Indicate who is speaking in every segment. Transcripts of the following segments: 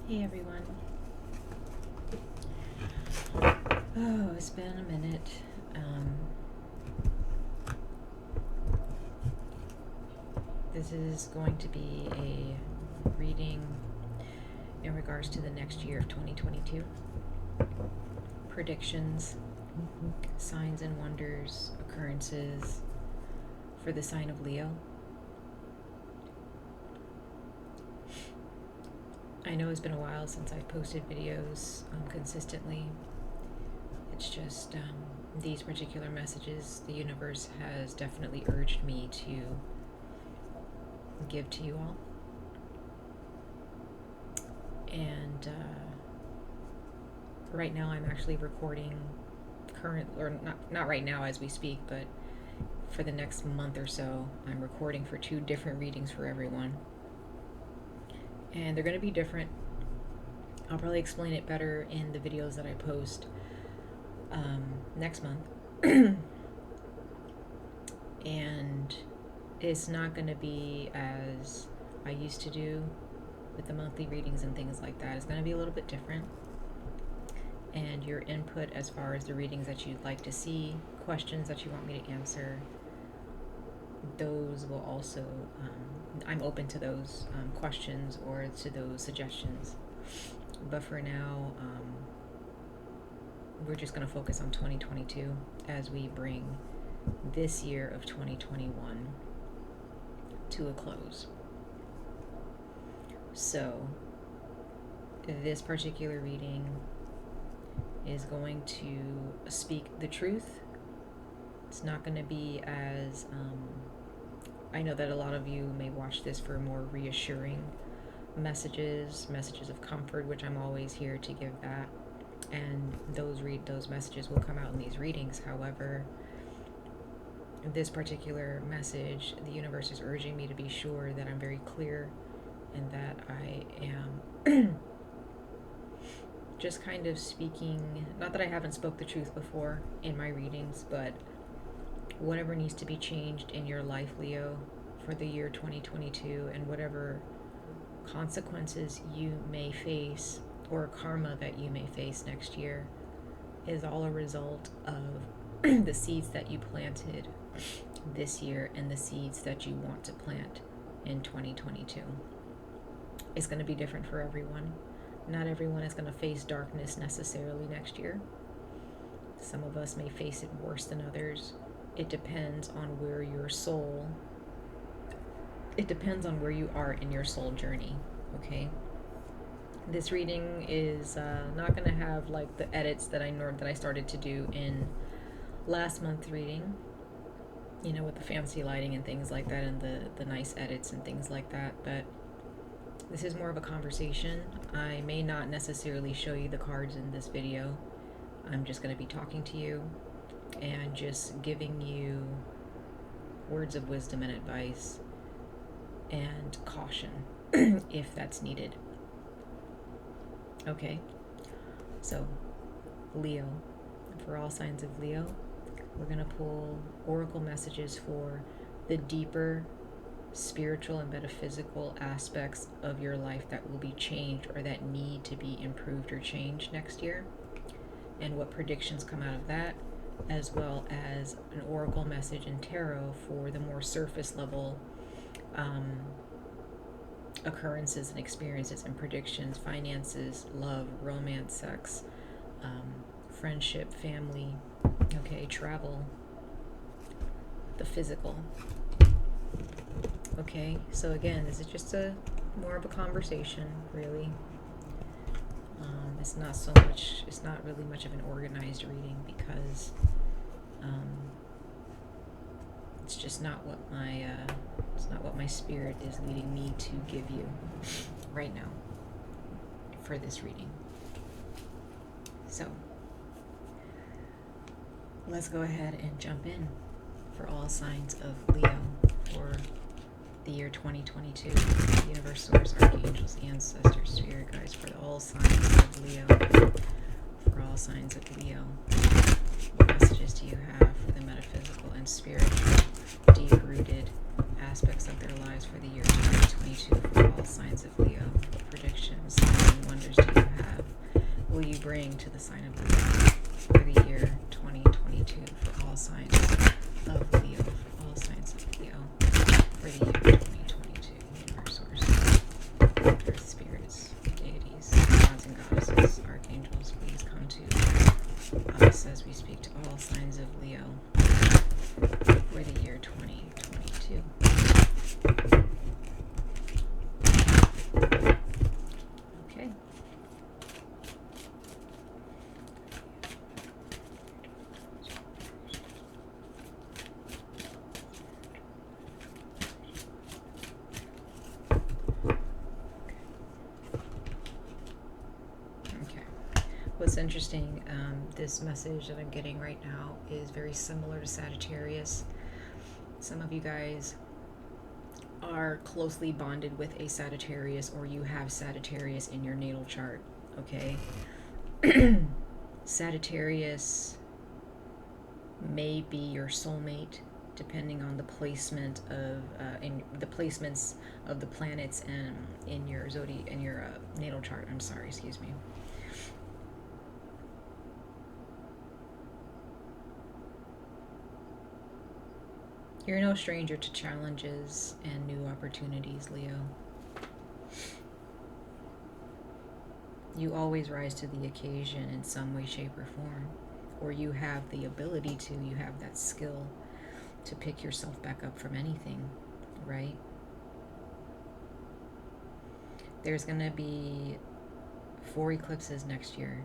Speaker 1: Hey everyone. Oh, it's been a minute. This is going to be a reading in regards to the next year of 2022. Predictions, signs and wonders, occurrences for the sign of Leo. I know it's been a while since I've posted videos consistently. It's just these particular messages the universe has definitely urged me to give to you all. And right now I'm actually recording not right now as we speak, but for the next month or so, I'm recording for 2 different readings for everyone. And they're going to be different. I'll probably explain it better in the videos that I post next month. And it's not going to be as I used to do with the monthly readings and things like that. It's going to be a little bit different. And your input as far as the readings that you'd like to see, questions that you want me to answer, those will also, I'm open to those questions or to those suggestions. But for now, we're just going to focus on 2022 as we bring this year of 2021 to a close. So, this particular reading is going to speak the truth. It's not going to be as, I know that a lot of you may watch this for more reassuring messages of comfort, which I'm always here to give that. And those messages will come out in these readings. However, this particular message, the universe is urging me to be sure that I'm very clear and that I am just kind of speaking, not that I haven't spoke the truth before in my readings, but whatever needs to be changed in your life, Leo, for the year 2022, and whatever consequences you may face or karma that you may face next year is all a result of the seeds that you planted this year and the seeds that you want to plant in 2022. It's going to be different for everyone. Not everyone is going to face darkness necessarily next year. Some of us may face it worse than others. It depends on where you are in your soul journey, okay? This reading is not going to have like the edits that I started to do in last month's reading, you know, with the fancy lighting and things like that, and the nice edits and things like that. But this is more of a conversation. I may not necessarily show you the cards in this video. I'm just going to be talking to you and just giving you words of wisdom and advice and caution if that's needed. Okay, so Leo, for all signs of Leo, we're going to pull oracle messages for the deeper spiritual and metaphysical aspects of your life that will be changed or that need to be improved or changed next year, and what predictions come out of that, as well as an oracle message in tarot for the more surface level occurrences and experiences and predictions, finances, love, romance, sex, friendship, family, okay, travel, the physical. Okay, so again, this is just more of a conversation, really. It's not really much of an organized reading because it's just not what my spirit is leading me to give you right now for this reading. So let's go ahead and jump in for all signs of Leo for the year 2022. Universe, source, archangels, ancestors, spirit guides for all signs of Leo. For all signs of Leo, what messages do you have for the metaphysical and spiritual, deep-rooted aspects of their lives for the year 2022 for all signs of Leo. What predictions, signs, and wonders do you have? Will you bring to the sign of Leo for the year 2022 for all signs of Leo? For all signs of Leo for the year 2022. Universe, source, earth, spirits, deities, gods and goddesses, archangels, please come to us as we speak to all signs of Leo for the year 2022. Okay. What's interesting, this message that I'm getting right now is very similar to Sagittarius. Some of you guys are closely bonded with a Sagittarius, or you have Sagittarius in your natal chart, okay? Sagittarius may be your soulmate, depending on the placement of in the placements of the planets and in your natal chart. I'm sorry, excuse me. You're no stranger to challenges and new opportunities, Leo. You always rise to the occasion in some way, shape, or form. Or you have the ability to, you have that skill to pick yourself back up from anything, right? There's going to be 4 eclipses next year.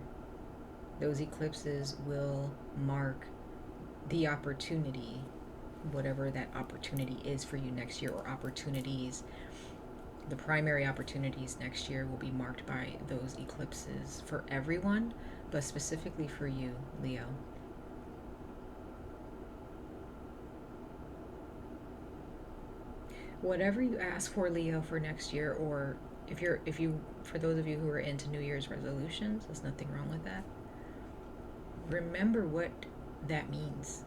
Speaker 1: Those eclipses will mark the opportunity, whatever that opportunity is for you next year, or opportunities. The primary opportunities next year will be marked by those eclipses for everyone, but specifically for you, Leo. Whatever you ask for, Leo, for next year, or if you for those of you who are into New Year's resolutions, there's nothing wrong with that. Remember what that means.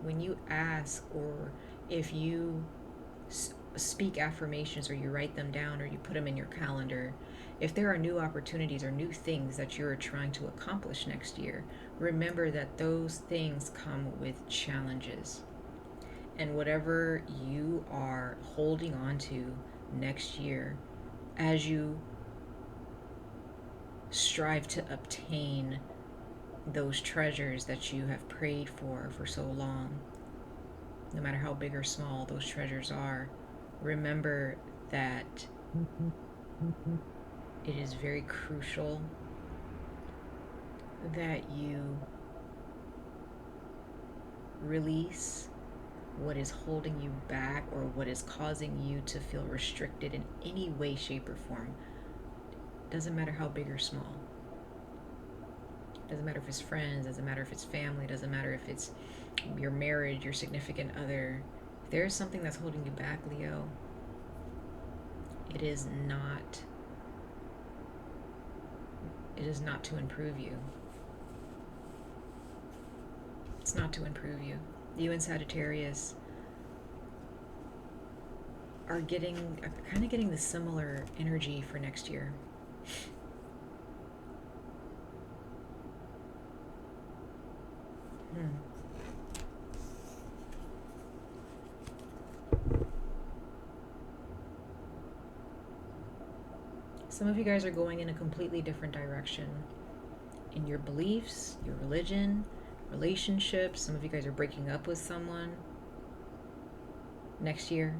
Speaker 1: When you ask, or if you speak affirmations, or you write them down, or you put them in your calendar, if there are new opportunities or new things that you're trying to accomplish next year, remember that those things come with challenges. And whatever you are holding on to next year, as you strive to obtain those treasures that you have prayed for so long, no matter how big or small those treasures are, remember that it is very crucial that you release what is holding you back, or what is causing you to feel restricted in any way, shape, or form. Doesn't matter how big or small. Doesn't matter if it's friends, doesn't matter if it's family, doesn't matter if it's your marriage, your significant other. If there is something that's holding you back, Leo, it is not to improve you. It's not to improve you. You and Sagittarius are kind of getting the similar energy for next year. Some of you guys are going in a completely different direction in your beliefs, your religion, relationships. Some of you guys are breaking up with someone next year.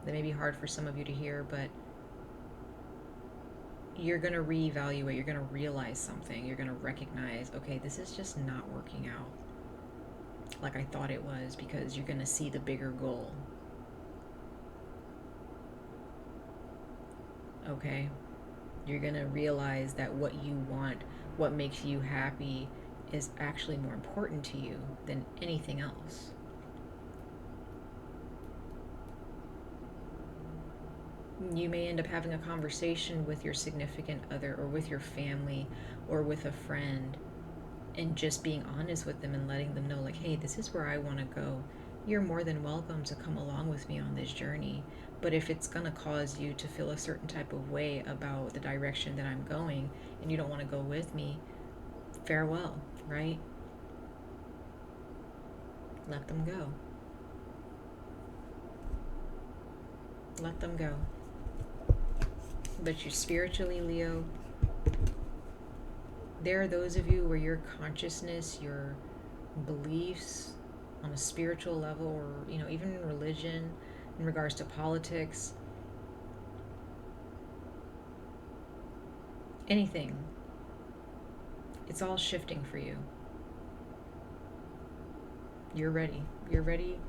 Speaker 1: That may be hard for some of you to hear, but you're going to reevaluate. You're going to realize something. You're going to recognize, okay, this is just not working out like I thought it was, because you're going to see the bigger goal. Okay? You're going to realize that what you want, what makes you happy, is actually more important to you than anything else. You may end up having a conversation with your significant other, or with your family, or with a friend, and just being honest with them and letting them know, like, hey, this is where I want to go. you're more than welcome to come along with me on this journey. But if it's going to cause you to feel a certain type of way about the direction that I'm going and you don't want to go with me, farewell, right? Let them go. Let them go. But you spiritually, Leo, there are those of you where your consciousness, your beliefs on a spiritual level, or even in religion, in regards to politics, anything, it's all shifting for you. You're ready. You're ready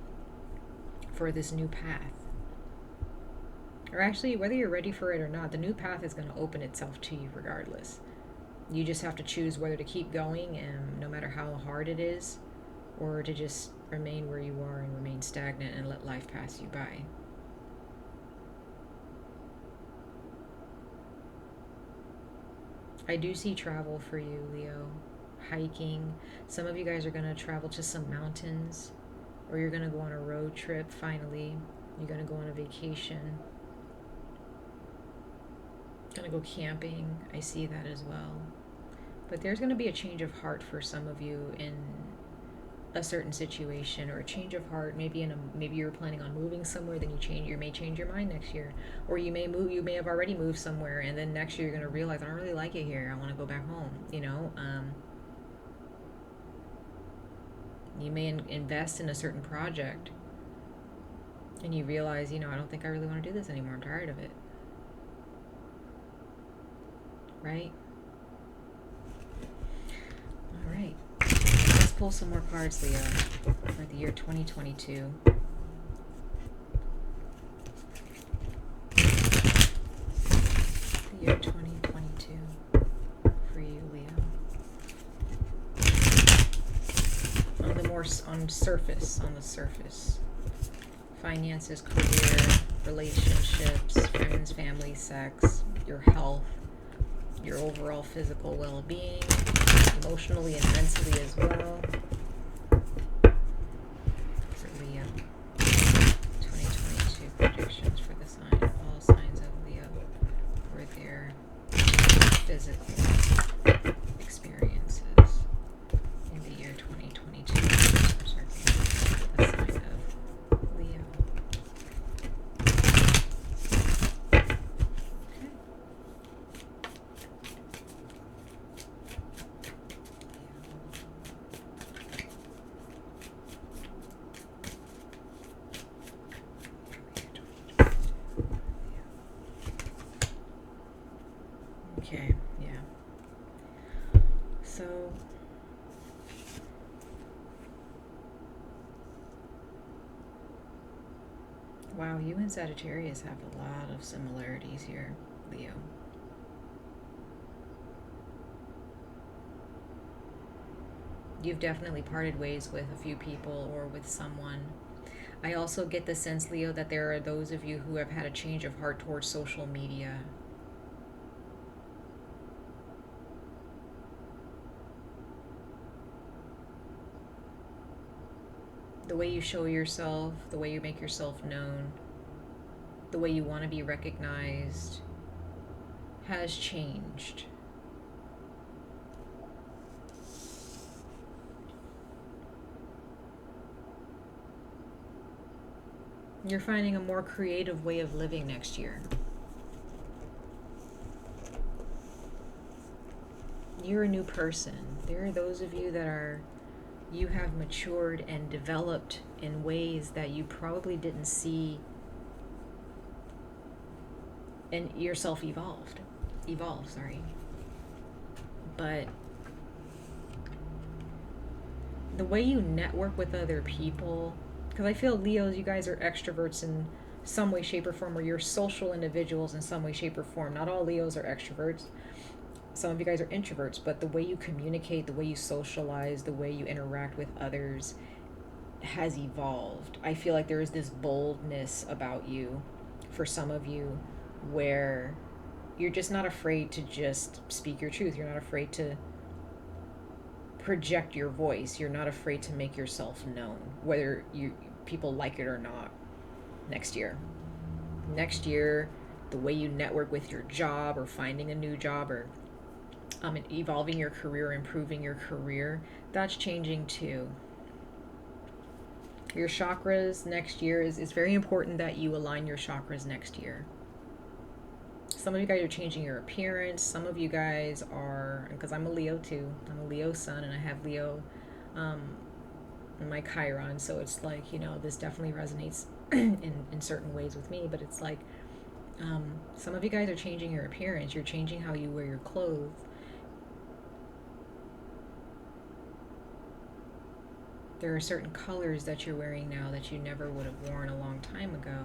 Speaker 1: for this new path. Or actually, whether you're ready for it or not, the new path is going to open itself to you regardless. You just have to choose whether to keep going, and no matter how hard it is, or to just remain where you are and remain stagnant and let life pass you by. I do see travel for you, Leo. Hiking. Some of you guys are going to travel to some mountains, or you're going to go on a road trip finally. You're going to go on a vacation. Going to go camping. I see that as well. But there's going to be a change of heart for some of you in a certain situation, or a change of heart. Maybe maybe you were planning on moving somewhere, then you may change your mind next year, or you may have already moved somewhere, and then next year you're going to realize, I don't really like it here. I want to go back home. You may invest in a certain project, and you realize, I don't think I really want to do this anymore. I'm tired of it. Right? All right. Let's pull some more cards, Leo, for the year 2022. The year 2022 for you, Leo. On the surface. Finances, career, relationships, friends, family, sex, your health, your overall physical well-being, emotionally and mentally as well. For Leo, 2022 predictions for the sign, all signs of Leo, for their physical experiences in the year 2022. The sign of Leo. Okay, yeah. So, wow, you and Sagittarius have a lot of similarities here, Leo. You've definitely parted ways with a few people or with someone. I also get the sense, Leo, that there are those of you who have had a change of heart towards social media. The way you show yourself, the way you make yourself known, the way you want to be recognized has changed. You're finding a more creative way of living next year. You're a new person. There are those of you that you have matured and developed in ways that you probably didn't see, and yourself evolve, but the way you network with other people, because I feel, Leos, you guys are extroverts in some way, shape, or form, or you're social individuals in some way, shape, or form. Not all Leos are extroverts. Some of you guys are introverts, but the way you communicate, the way you socialize, the way you interact with others has evolved. I feel like there is this boldness about you, for some of you, where you're just not afraid to just speak your truth. You're not afraid to project your voice. You're not afraid to make yourself known, whether people like it or not, next year. Next year, the way you network with your job or finding a new job or evolving your career, improving your career, that's changing too. Your chakras next year is very important that you align your chakras next year. Some of you guys are changing your appearance. Some of you guys are, because I'm a Leo too. I'm a Leo sun and I have Leo in my Chiron. So it's like, this definitely resonates in certain ways with me. But it's like some of you guys are changing your appearance. You're changing how you wear your clothes. There are certain colors that you're wearing now that you never would have worn a long time ago.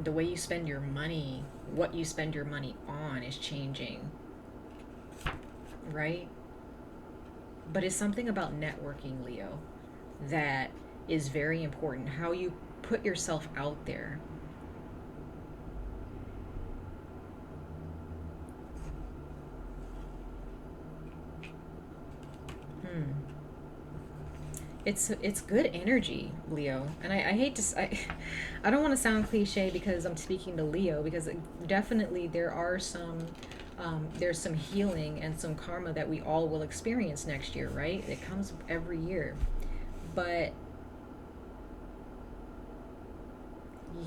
Speaker 1: The way you spend your money, what you spend your money on is changing, right? But it's something about networking, Leo, that is very important. How you put yourself out there. It's good energy, Leo. And I hate to I don't want to sound cliche because I'm speaking to Leo, because definitely there are there's some healing and some karma that we all will experience next year, right? It comes every year. But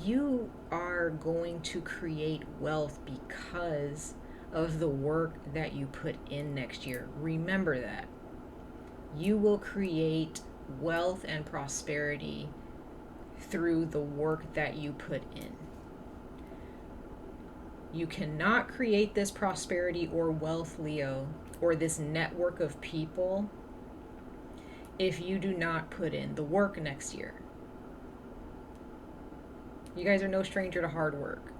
Speaker 1: you are going to create wealth because of the work that you put in next year. Remember that. You will create wealth and prosperity through the work that you put in. You cannot create this prosperity or wealth, Leo, or this network of people if you do not put in the work next year. You guys are no stranger to hard work.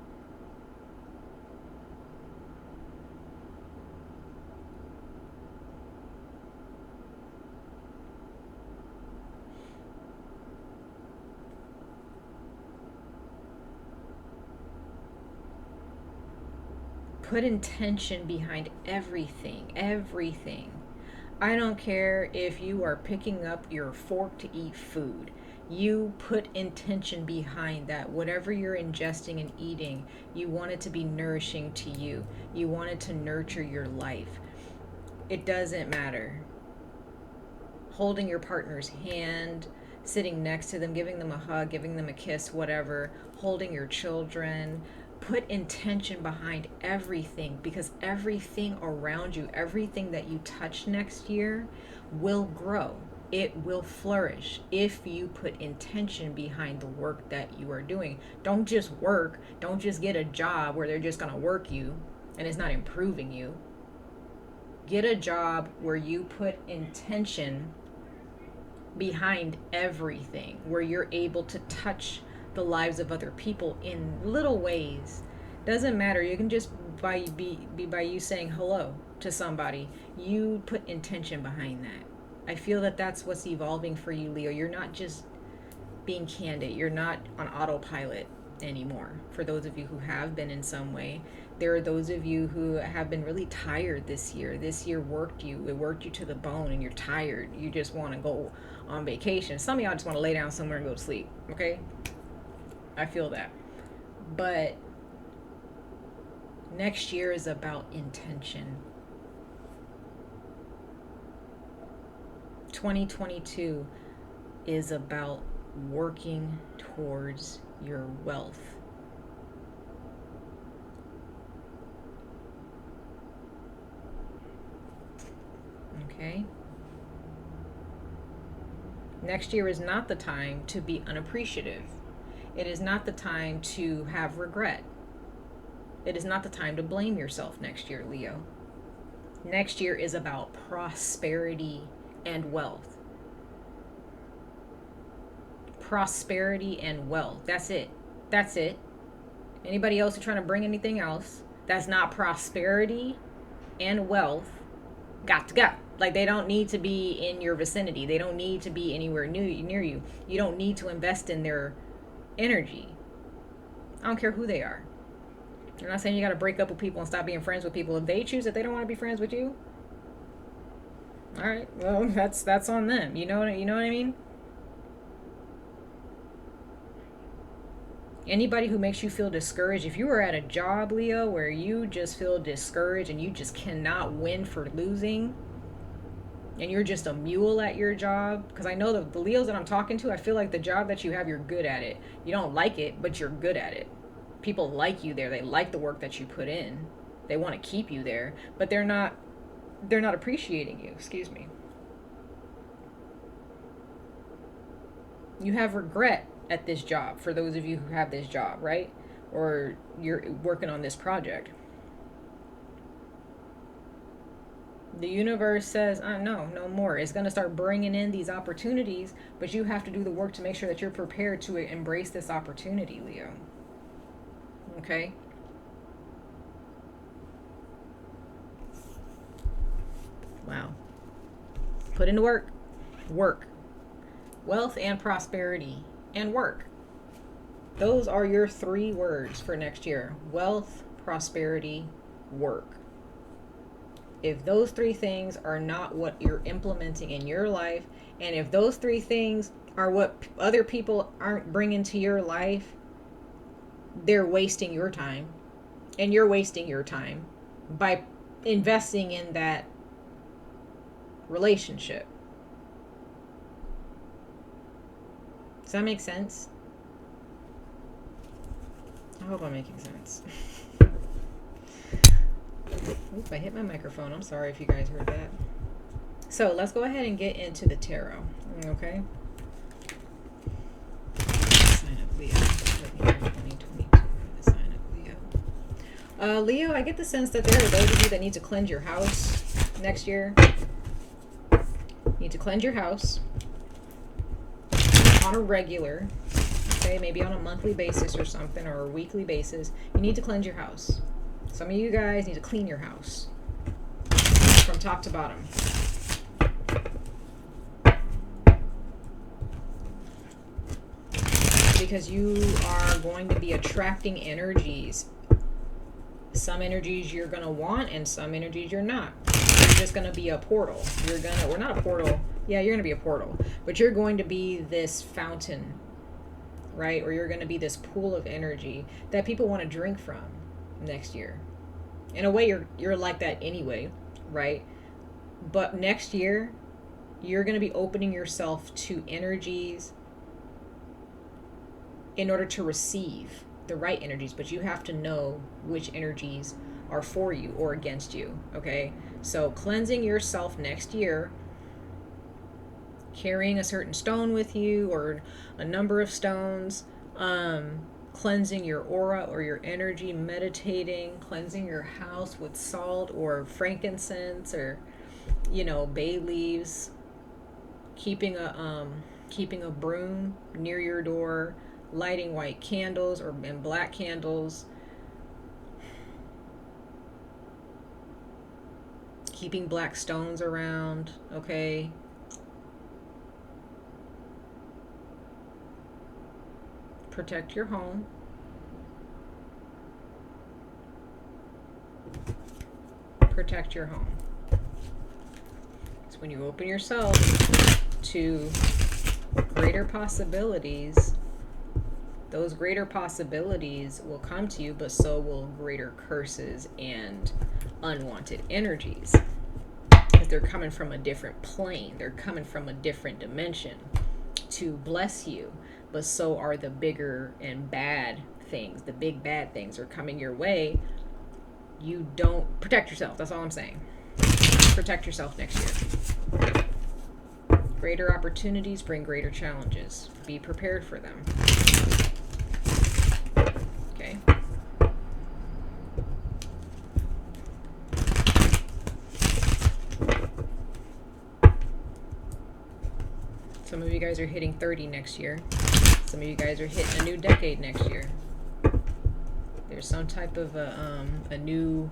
Speaker 1: Put intention behind everything. I don't care if you are picking up your fork to eat food. You put intention behind that. Whatever you're ingesting and eating, you want it to be nourishing to you. You want it to nurture your life. It doesn't matter. Holding your partner's hand, sitting next to them, giving them a hug, giving them a kiss, whatever, holding your children. Put intention behind everything, because everything around you, everything that you touch next year will grow. It will flourish if you put intention behind the work that you are doing. Don't just work. Don't just get a job where they're just going to work you and it's not improving you. Get a job where you put intention behind everything, where you're able to touch the lives of other people in little ways. Doesn't matter. You can just by you saying hello to somebody. You put intention behind that. I feel that that's what's evolving for you, Leo. You're not just being candid. You're not on autopilot anymore. For those of you who have been in some way, there are those of you who have been really tired this year. This year worked you. It worked you to the bone, and you're tired. You just want to go on vacation. Some of y'all just want to lay down somewhere and go to sleep. Okay? I feel that. But next year is about intention. 2022 is about working towards your wealth. Okay? Next year is not the time to be unappreciative. It is not the time to have regret. It is not the time to blame yourself next year, Leo. Next year is about prosperity and wealth. Prosperity and wealth. That's it. That's it. Anybody else who's trying to bring anything else that's not prosperity and wealth, got to go. Like, they don't need to be in your vicinity. They don't need to be anywhere near you. You don't need to invest in their energy. I don't care who they are. I'm not saying you got to break up with people and stop being friends with people. If they choose that they don't want to be friends with you, all right, well, that's on them. You know what I mean? Anybody who makes you feel discouraged, if you are at a job, Leo, where you just feel discouraged and you just cannot win for losing, and you're just a mule at your job, because I know the Leos that I'm talking to, I feel like the job that you have, you're good at it. You don't like it, but you're good at it. People like you there. They like the work that you put in. They want to keep you there, but they're not appreciating you. Excuse me. You have regret at this job, for those of you who have this job, right? Or you're working on this project. The universe says, no more. It's going to start bringing in these opportunities, but you have to do the work to make sure that you're prepared to embrace this opportunity, Leo. Okay? Wow. Put into work. Work. Wealth and prosperity and work. Those are your 3 words for next year. Wealth, prosperity, work. If those 3 things are not what you're implementing in your life, and if those 3 things are what other people aren't bringing to your life, they're wasting your time. And you're wasting your time by investing in that relationship. Does that make sense? I hope I'm making sense. Oop, I hit my microphone. I'm sorry if you guys heard that. So let's go ahead and get into the tarot. Okay? Sign up Leo. 2022 for the sign up Leo. Leo, I get the sense that there are those of you that need to cleanse your house next year. You need to cleanse your house on a regular, okay, maybe on a monthly basis or something, or a weekly basis. You need to cleanse your house. Some of you guys need to clean your house from top to bottom. Because you are going to be attracting energies. Some energies you're going to want and some energies you're not. You're just going to be a portal. We're not a portal. Yeah, you're going to be a portal. But you're going to be this fountain, right? Or you're going to be this pool of energy that people want to drink from next year. In a way, you're like that anyway, right? But next year, you're going to be opening yourself to energies in order to receive the right energies, but you have to know which energies are for you or against you, okay? So cleansing yourself next year, carrying a certain stone with you or a number of stones, cleansing your aura or your energy, meditating, cleansing your house with salt or frankincense or, bay leaves, keeping a broom near your door, lighting white candles and black candles, keeping black stones around, okay? Protect your home. Protect your home. It's when you open yourself to greater possibilities, those greater possibilities will come to you, but so will greater curses and unwanted energies. Because they're coming from a different plane. They're coming from a different dimension to bless you. But so are the bigger and bad things. The big bad things are coming your way. You don't protect yourself. That's all I'm saying. Protect yourself next year. Greater opportunities bring greater challenges. Be prepared for them. Okay. Some of you guys are hitting 30 next year. Some of you guys are hitting a new decade next year. There's some type of a new,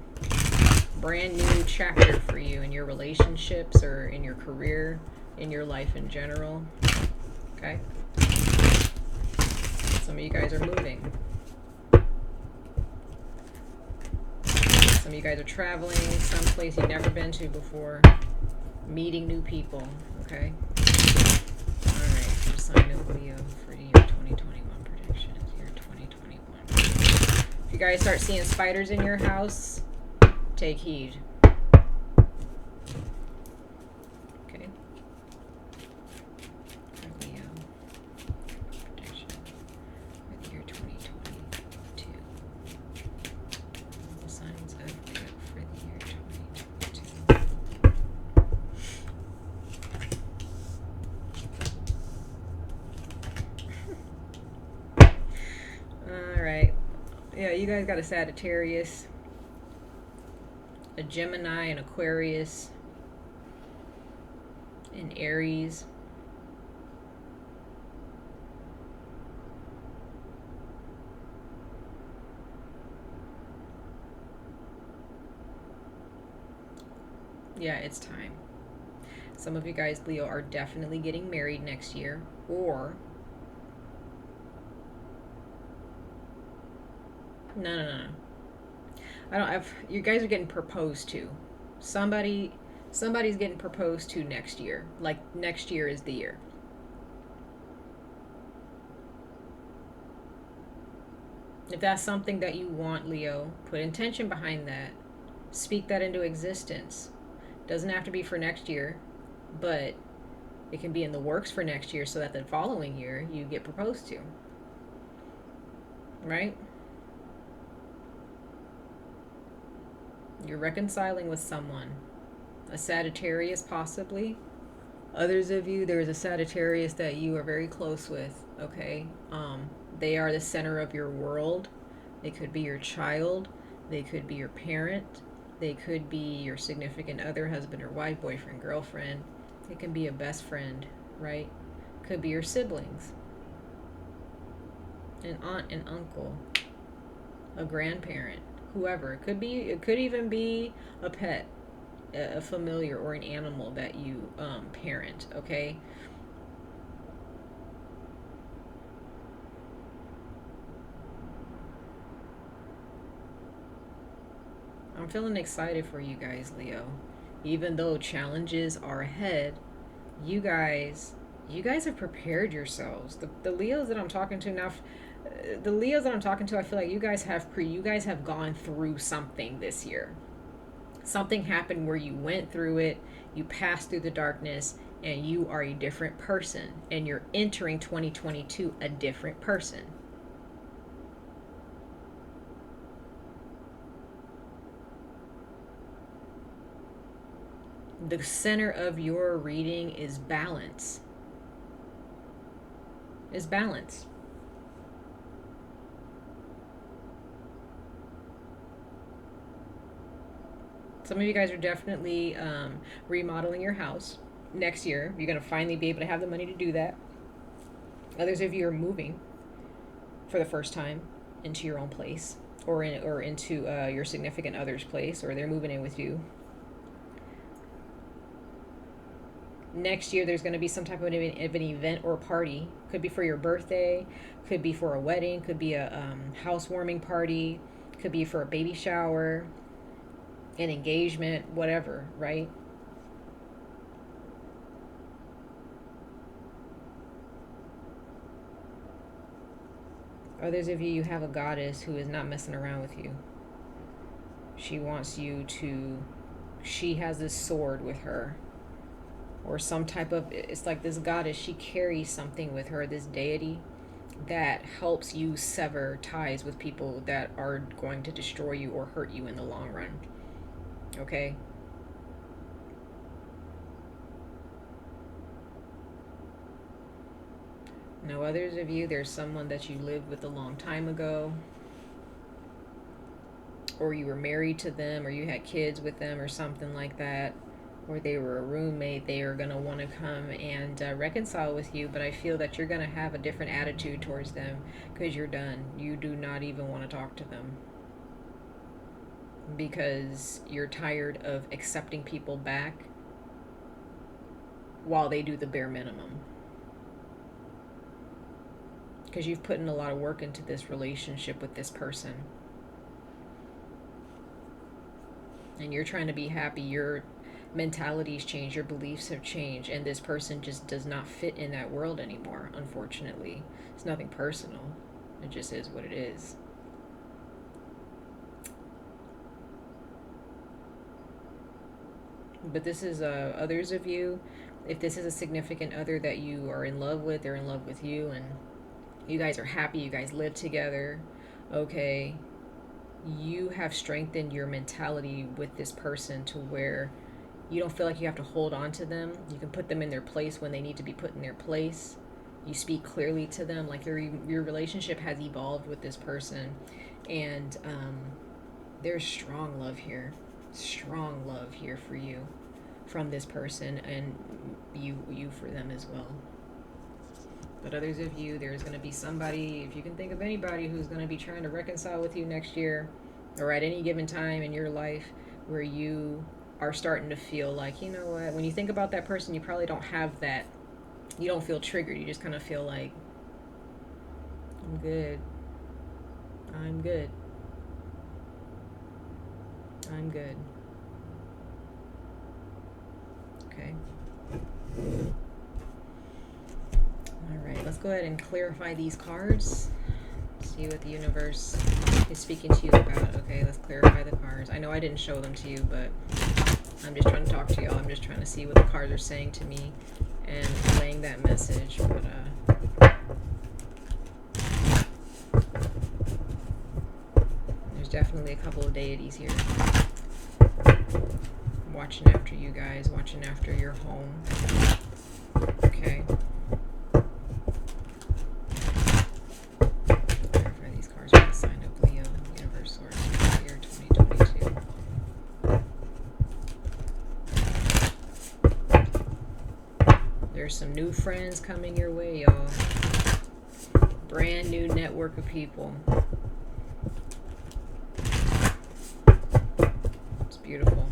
Speaker 1: brand new chapter for you in your relationships or in your career, in your life in general. Okay? Some of you guys are moving. Some of you guys are traveling someplace you've never been to before, meeting new people. Okay? Alright, so sign of Leo for the year 2021 predictions, year 2021. If you guys start seeing spiders in your house, take heed. Okay. For Leo. Prediction for the year 2022. The signs of Leo for the year 2022. Alright. Yeah, you guys got a Sagittarius, a Gemini, an Aquarius, an Aries. Yeah, it's time. Some of you guys, Leo, are definitely getting married next year, or no. I don't have. You guys are getting proposed to. Somebody's getting proposed to next year. Like next year is the year. If that's something that you want, Leo, put intention behind that. Speak that into existence. Doesn't have to be for next year, but it can be in the works for next year so that the following year you get proposed to. Right? You're reconciling with someone. A Sagittarius, possibly. Others of you, there is a Sagittarius that you are very close with, okay? They are the center of your world. They could be your child. They could be your parent. They could be your significant other, husband or wife, boyfriend, girlfriend. It can be a best friend, right? Could be your siblings. An aunt and uncle. A grandparent. Whoever. It could even be a pet, a familiar, or an animal that you parent, okay? I'm feeling excited for you guys, Leo. Even though challenges are ahead, you guys have prepared yourselves. The Leos that I'm talking to now, the Leos that I'm talking to, I feel like you guys have gone through something this year. Something happened where you went through it, you passed through the darkness, and you are a different person, and you're entering 2022 a different person. The center of your reading is balance. Is balance. Some of you guys are definitely remodeling your house next year. You're going to finally be able to have the money to do that. Others of you are moving for the first time into your own place, or into your significant other's place, or they're moving in with you. Next year there's going to be some type of an event or party. Could be for your birthday, could be for a wedding, could be a housewarming party, could be for a baby shower, an engagement, whatever, right? Others of you, you have a goddess who is not messing around with you. She wants you to, she has this sword with her, or some type of, it's like this goddess, she carries something with her, this deity that helps you sever ties with people that are going to destroy you or hurt you in the long run. Okay? Now, others of you, there's someone that you lived with a long time ago, or you were married to them, or you had kids with them, or something like that, or they were a roommate. They are going to want to come and reconcile with you, but I feel that you're going to have a different attitude towards them because you're done. You do not even want to talk to them because you're tired of accepting people back while they do the bare minimum. Because you've put in a lot of work into this relationship with this person. And you're trying to be happy. Your mentality's changed, your beliefs have changed, and this person just does not fit in that world anymore, unfortunately. It's nothing personal. It just is what it is. But this is others of you. If this is a significant other that you are in love with, they're in love with you, and you guys are happy, you guys live together, okay, you have strengthened your mentality with this person to where you don't feel like you have to hold on to them. You can put them in their place when they need to be put in their place. You speak clearly to them. Like your relationship has evolved with this person, and there's strong love here for you from this person, and you for them as well. But others of you, there's going to be somebody, if you can think of anybody, who's going to be trying to reconcile with you next year or at any given time in your life where you are starting to feel like, you know what, when you think about that person, you probably don't have that, you don't feel triggered. You just kind of feel like, I'm good. I'm good. I'm good. Okay. All right, let's go ahead and clarify these cards. See what the universe is speaking to you about. Okay, let's clarify the cards. I know I didn't show them to you, but I'm just trying to talk to y'all. I'm just trying to see what the cards are saying to me and relaying that message. But there's definitely a couple of deities here watching after you guys, watching after your home. Okay. Clarify these cards for the sign of Leo, universe source, for the year 2022. There's some new friends coming your way, y'all. Brand new network of people. It's beautiful.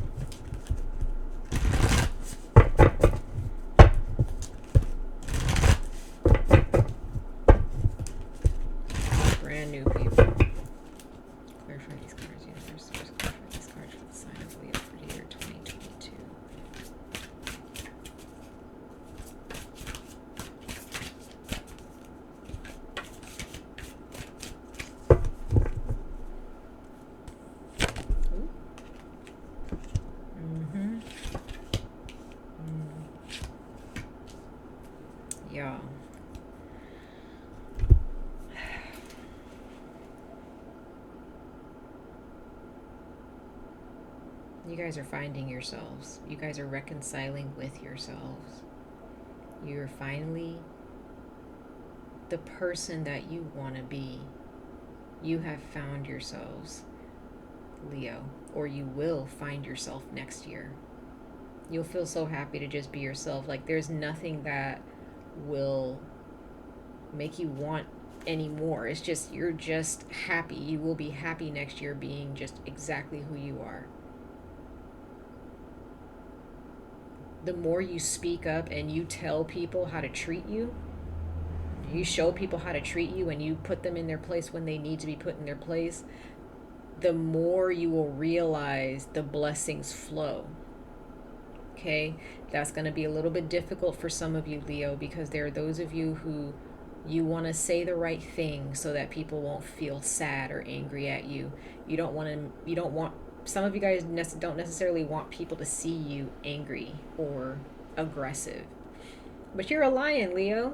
Speaker 1: Brand new people. Clarify these cards, universe source. Clarify these cards for the sign of Leo for the year 2022. Yeah. You guys are finding yourselves. You guys are reconciling with yourselves. You're finally the person that you want to be. You have found yourselves, Leo, or you will find yourself next year. You'll feel so happy to just be yourself. Like there's nothing that will make you want anymore. It's just, you're just happy. You will be happy next year being just exactly who you are. The more you speak up and you tell people how to treat you, you show people how to treat you, and you put them in their place when they need to be put in their place, the more you will realize the blessings flow. Okay, that's going to be a little bit difficult for some of you, Leo, because there are those of you who you want to say the right thing so that people won't feel sad or angry at you. You don't want, some of you guys don't necessarily want people to see you angry or aggressive. But you're a lion, Leo.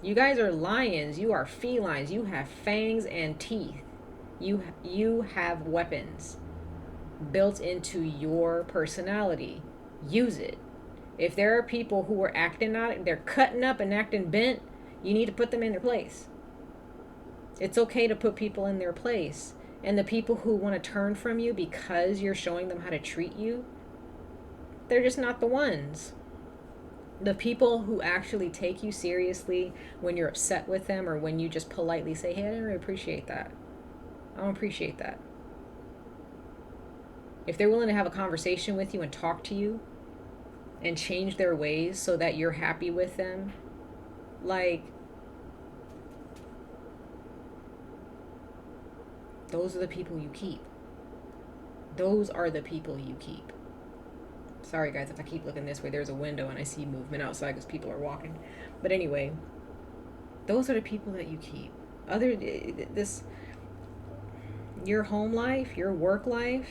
Speaker 1: You guys are lions. You are felines. You have fangs and teeth. You have weapons built into your personality. Use it. If there are people who are acting out, they're cutting up and acting bent, you need to put them in their place. It's okay to put people in their place. And the people who want to turn from you because you're showing them how to treat you, they're just not the ones. The people who actually take you seriously when you're upset with them, or when you just politely say, hey, I didn't really appreciate that. I don't appreciate that. If they're willing to have a conversation with you and talk to you and change their ways so that you're happy with them, like, those are the people you keep. Those are the people you keep. Sorry guys if I keep looking this way. There's a window and I see movement outside because people are walking. But anyway, those are the people that you keep. Your home life, your work life,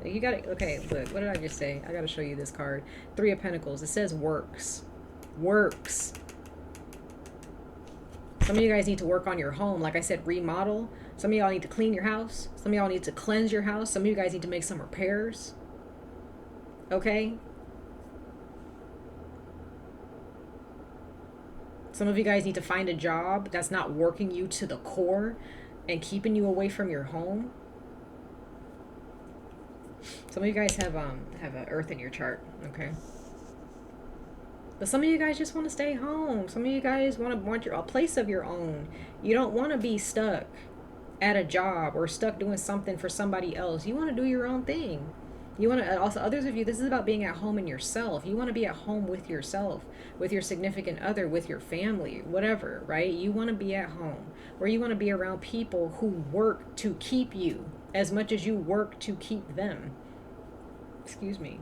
Speaker 1: You got it. Okay, look. What did I just say? I got to show you this card. Three of Pentacles. It says works. Works. Some of you guys need to work on your home. Like I said, remodel. Some of y'all need to clean your house. Some of y'all need to cleanse your house. Some of you guys need to make some repairs. Okay? Some of you guys need to find a job that's not working you to the core and keeping you away from your home. Some of you guys have an earth in your chart, okay? But some of you guys just want to stay home. Some of you guys want a place of your own. You don't want to be stuck at a job or stuck doing something for somebody else. You want to do your own thing. You want to, also others of you, this is about being at home in yourself. You want to be at home with yourself, with your significant other, with your family, whatever, right? You want to be at home, or you want to be around people who work to keep you as much as you work to keep them. Excuse me.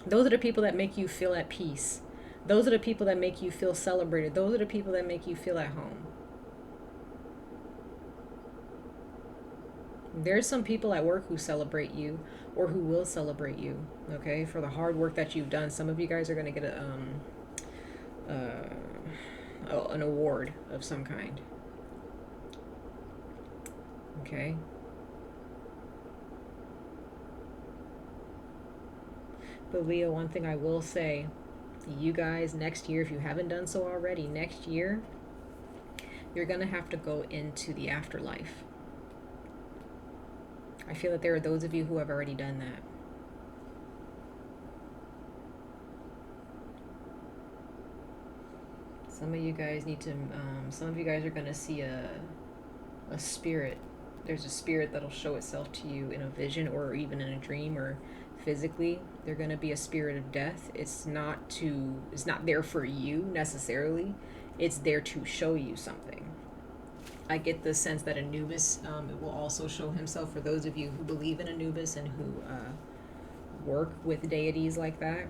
Speaker 1: Those are the people that make you feel at peace. Those are the people that make you feel celebrated. Those are the people that make you feel at home. There's some people at work who celebrate you or who will celebrate you, okay, for the hard work that you've done. Some of you guys are going to get an award of some kind, okay? But Leo, one thing I will say, you guys, next year, if you haven't done so already, next year, you're going to have to go into the afterlife. I feel that there are those of you who have already done that. Some of you guys need to, some of you guys are going to see a spirit. There's a spirit that'll show itself to you in a vision or even in a dream or physically. They're going to be a spirit of death. It's not there for you necessarily. It's there to show you something. I get the sense that Anubis will also show himself for those of you who believe in Anubis and who work with deities like that.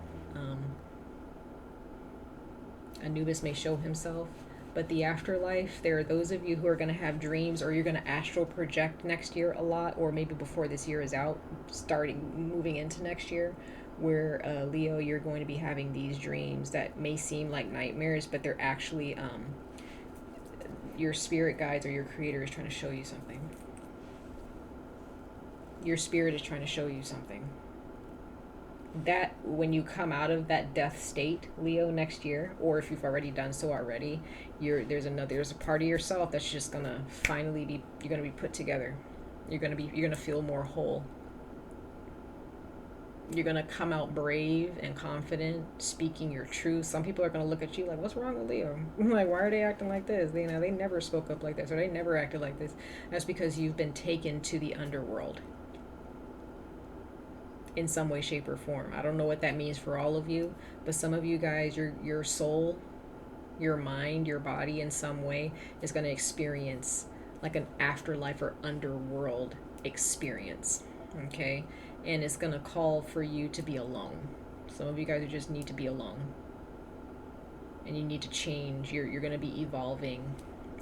Speaker 1: Anubis may show himself, but the afterlife, there are those of you who are going to have dreams, or you're going to astral project next year a lot, or maybe before this year is out, moving into next year, where Leo, you're going to be having these dreams that may seem like nightmares, but they're actually your spirit guides or your creator is trying to show you something. Your spirit is trying to show you something. That when you come out of that death state, Leo, next year, or if you've already done so already, there's a part of yourself that's just gonna finally be, you're gonna be put together. You're gonna feel more whole. You're gonna come out brave and confident, speaking your truth. Some people are gonna look at you like, what's wrong with Leo? Like, why are they acting like this? They never spoke up like this, or they never acted like this. That's because you've been taken to the underworld in some way, shape, or form. I don't know what that means for all of you, but some of you guys, your soul, your mind, your body in some way is going to experience like an afterlife or underworld experience, okay? And it's going to call for you to be alone. Some of you guys just need to be alone. And you need to change. You're going to be evolving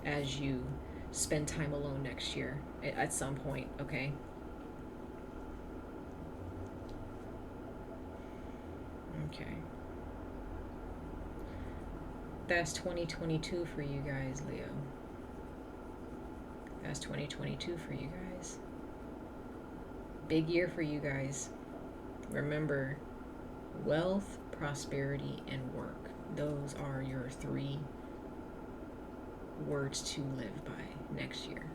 Speaker 1: as you spend time alone next year at some point, okay? Okay. That's 2022 for you guys, Leo. That's 2022 for you guys. Big year for you guys. Remember, wealth, prosperity, and work. Those are your 3 words to live by next year.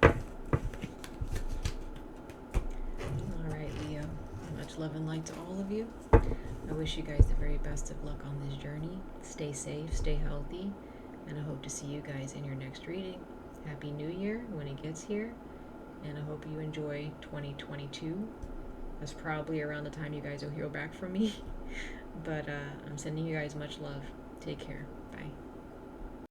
Speaker 1: All right, Leo. Much love and light to all of you. I wish you guys the very best of luck on this journey. Stay safe, stay healthy, and I hope to see you guys in your next reading. Happy New Year when it gets here, and I hope you enjoy 2022. That's probably around the time you guys will hear back from me. But I'm sending you guys much love. Take care.